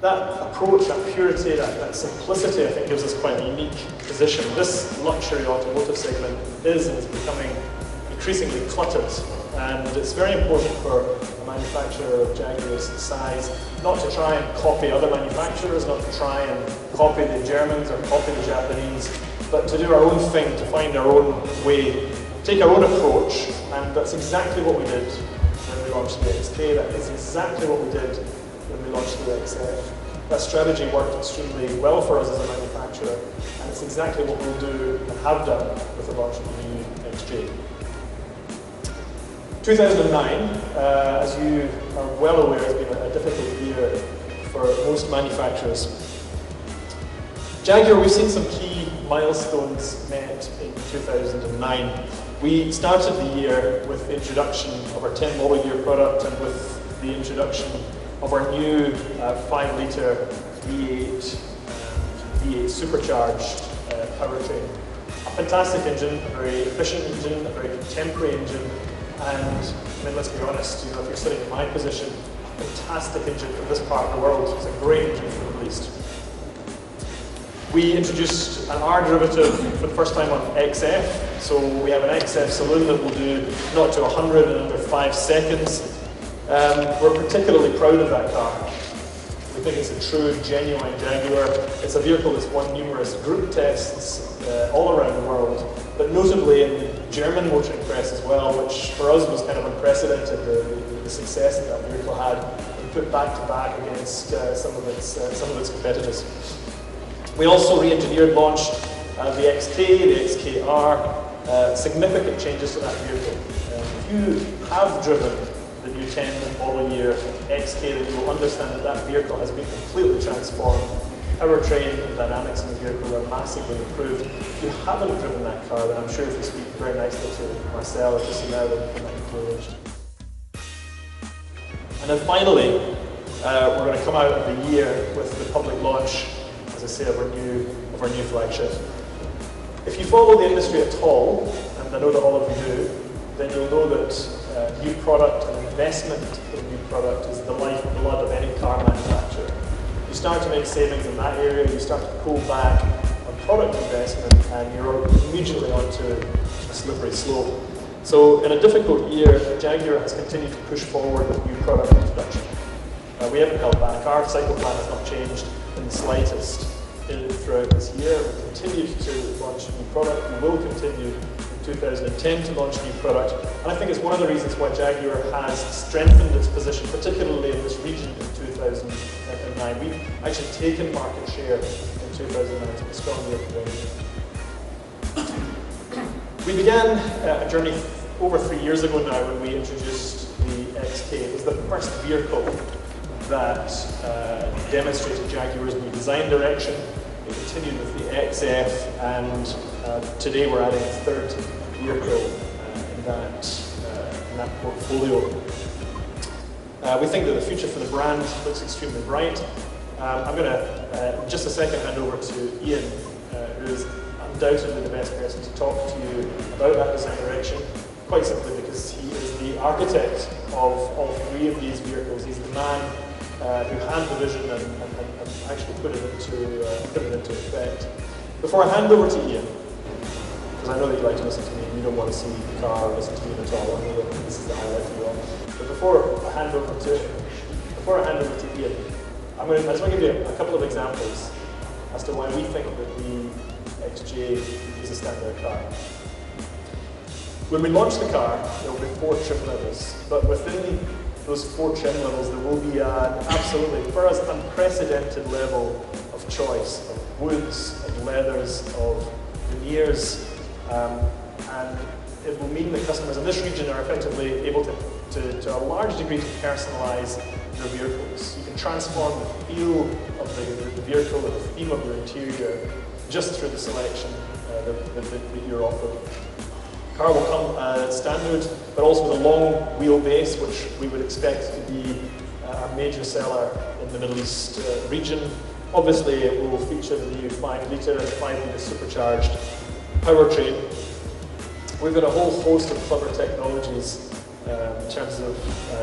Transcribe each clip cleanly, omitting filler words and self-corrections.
That approach, that purity, that simplicity, I think gives us quite a unique position. This luxury automotive segment is and is becoming increasingly cluttered, and it's very important for a manufacturer of Jaguar's size not to try and copy other manufacturers, not to try and copy the Germans or copy the Japanese, but to do our own thing, to find our own way, take our own approach, and that's exactly what we did when we launched the XK. That is exactly what we did when we launched the XF. That strategy worked extremely well for us as a manufacturer, and it's exactly what we'll do and have done with the launch of the new XJ. 2009, as you are well aware, has been a difficult year for most manufacturers. Jaguar, we've seen some key milestones met in 2009. We started the year with the introduction of our 10 model year product and with the introduction of our new 5-litre V8 supercharged powertrain. A fantastic engine, a very efficient engine, a very contemporary engine, and I mean, let's be honest, if you're sitting in my position, a fantastic engine for this part of the world. It's a great engine for the Middle East. We introduced an R derivative for the first time on XF, so we have an XF saloon that will do 0 to 100 in under 5 seconds. We're particularly proud of that car. We think it's a true, genuine Jaguar. It's a vehicle that's won numerous group tests all around the world, but notably in the German motoring press as well, which for us was kind of unprecedented, the success that that vehicle had, and put back to back against some of its competitors. We also re-engineered, launched the XK, the XKR, significant changes to that vehicle. If you have driven the new 10 model year XK, then you will understand that that vehicle has been completely transformed. Powertrain and dynamics in the vehicle are massively improved. If you haven't driven that car, then I'm sure if you speak very nicely to Marcel just now, then that can be arranged. And then finally, we're going to come out of the year with the public launch, as I say, of our new flagship. If you follow the industry at all, and I know that all of you do, then you'll know that new product and investment in new product is the lifeblood of any car manufacturer. You start to make savings in that area, you start to pull back on product investment, and you're immediately onto a slippery slope. So in a difficult year, Jaguar has continued to push forward with new product introduction. We haven't held back. Our cycle plan has not changed in the slightest throughout this year. We continue to launch new product. We will continue in 2010 to launch new product. And I think it's one of the reasons why Jaguar has strengthened its position, particularly in this region in 2009. We've actually taken market share in 2009 to a strong year for We began a journey over 3 years ago now when we introduced the XK. It was the first vehicle that demonstrated Jaguar's new design direction. We continued with the XF, and today we're adding a third vehicle in that portfolio. We think that the future for the brand looks extremely bright. I'm going to, in just a second, hand over to Ian, who is undoubtedly the best person to talk to you about that design direction, quite simply because he is the architect of all 3 of these vehicles. He's the man who had the vision and actually put it into effect. Before I hand over to Ian, because I know that you like to listen to me, and you don't want to see the car or listen to me at all, I know that this is the highlight for you all. But before I hand over to Ian, I just want to give you a couple of examples as to why we think that the XJ is a standout car. When we launch the car, there will be 4 trim levels, but within those 4 trim levels, there will be an absolutely, for us, unprecedented level of choice of woods, of leathers, of veneers, and it will mean that customers in this region are effectively able to a large degree to personalize their vehicles. You can transform the feel of the vehicle or the theme of your interior just through the selection that you're offered. The car will come standard, but also with a long wheelbase, which we would expect to be our major seller in the Middle East region. Obviously, it will feature the new 5-litre supercharged powertrain. We've got a whole host of clever technologies in terms of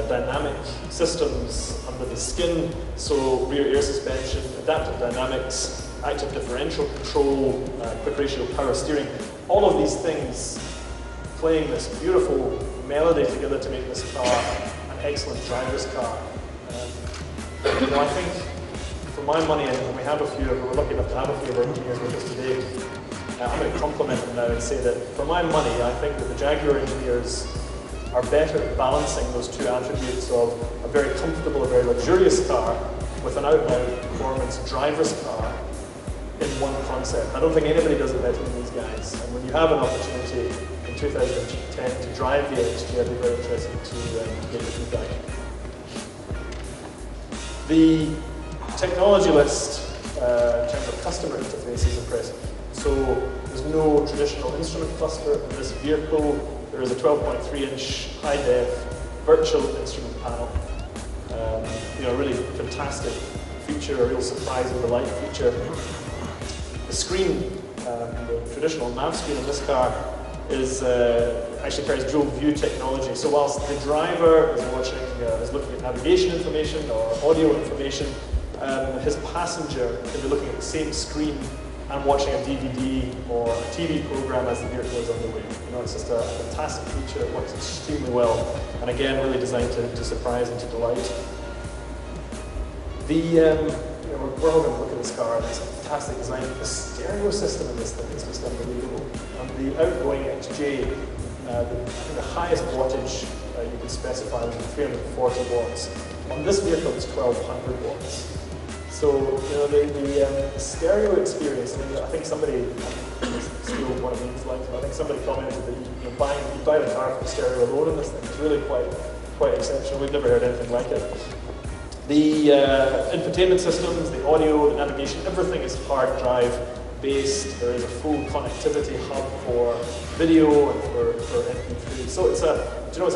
dynamic systems under the skin, so rear air suspension, adaptive dynamics, active differential control, quick ratio power steering, all of these things playing this beautiful melody together to make this car an excellent driver's car. You know, I think for my money, and we have a few, we're lucky enough to have a few of our engineers with us today, I'm going to compliment them now and say that for my money, I think that the Jaguar engineers are better at balancing those two attributes of a very comfortable, a very luxurious car with an out-and-out performance driver's car in one concept. I don't think anybody does it better than these guys. And when you have an opportunity in 2010 to drive the XJ, I'd be very interested to get your feedback. The technology list in terms of customer interface is impressive. So there's no traditional instrument cluster in this vehicle. There is a 12.3-inch high-def virtual instrument panel. You know, a really fantastic feature, a real surprise with the light feature. The screen, the traditional nav screen in this car, is actually carries dual view technology. So whilst the driver is watching, is looking at navigation information or audio information, his passenger can be looking at the same screen and watching a DVD or a TV program as the vehicle is on the way. You know, it's just a fantastic feature. It works extremely well, and again, really designed to surprise and to delight. You know, we're all going to look at this car, and it's a fantastic design. The stereo system in this thing is just unbelievable. On the outgoing XJ, I think the highest wattage you can specify is 340 watts. On this vehicle, it's 1200 watts. So, you know, the stereo experience, I think somebody steal what it means like. I think somebody commented that you buy the car for the stereo alone in this thing. It's really quite exceptional. We've never heard anything like it. The infotainment systems, the audio, the navigation, everything is hard drive based. There is a full connectivity hub for video and for MP3. So it's a, you know, it's